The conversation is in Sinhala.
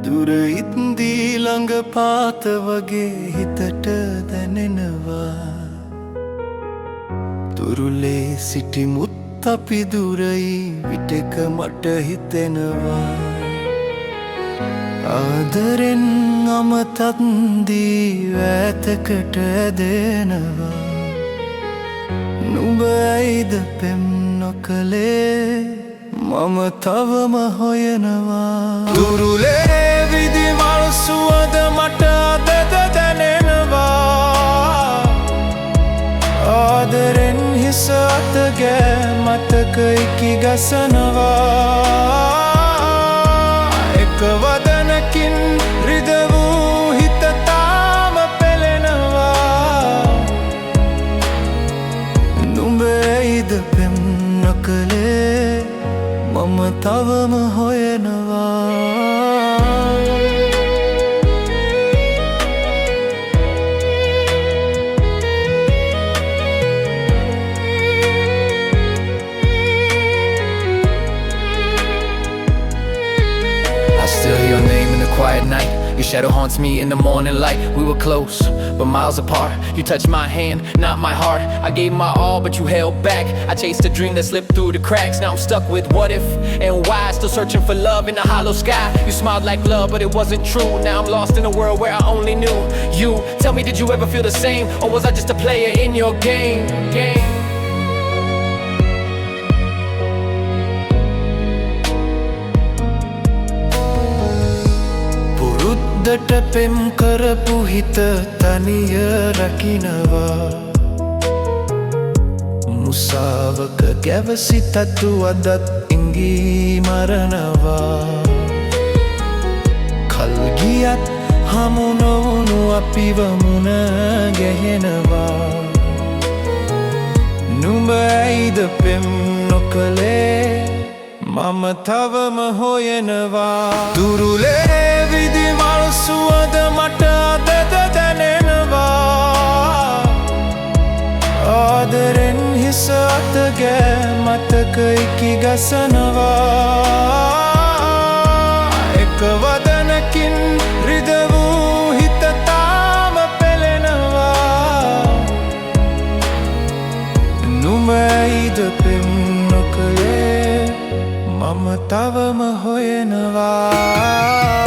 දුර ඉත්දී ළඟ පාත වගේ හිතට දැනෙනවා. තුරුලේ සිටිමුත් අපි දුරයි විටක මට හිතෙනවා. ආදරෙන් අමතත්දී වැතකට ඇදෙනවා. නුඹ ඇයිද පෙම් නොකලේ මම තවම හොයනවා. දුරුලේ විදිමල් සුවඳ මට අදද දැනෙනවා. ආදරෙන් හිස අතගෑ මතක ඉකි ගසනවා. එක වදනකින් රිද වූ හිත තාම පෙළෙනවා. නුඹ ඇයිද පෙම් නොකලේ මම තවම හොයනවා. Still hear your name in the quiet night. Your shadow haunts me in the morning light. We were close, but miles apart. You touched my hand, not my heart. I gave my all, but you held back. I chased a dream that slipped through the cracks. Now I'm stuck with what if and why. Still searching for love in a hollow sky. You smiled like love, but it wasn't true. Now I'm lost in a world where I only knew you. Tell me, did you ever feel the same, or was I just a player in your game? පුරුද්දට පෙම් කරපු හිත තනිය රකිනවා. මුසාවක ගැවසි තතු අදත් ඉංගී මරනවා. කල් ගියත් හමු නොවුණු අපිව මුණ ගැහෙනවා. නුඹ ඇයිද පෙම් නොකලේ මම තවම හොයනවා. දුරුලේ විදිමල් සුවඳ මට අදද දැනෙනවා. ආදරෙන් හිස අතගෑ මතක ඉකි ගසනවා. එක වදනකින් රිද වූ හිත තාම පෙළෙනවා. නුඹ ඇයිද පෙම් නොකලේ මම තවම හොයනවා.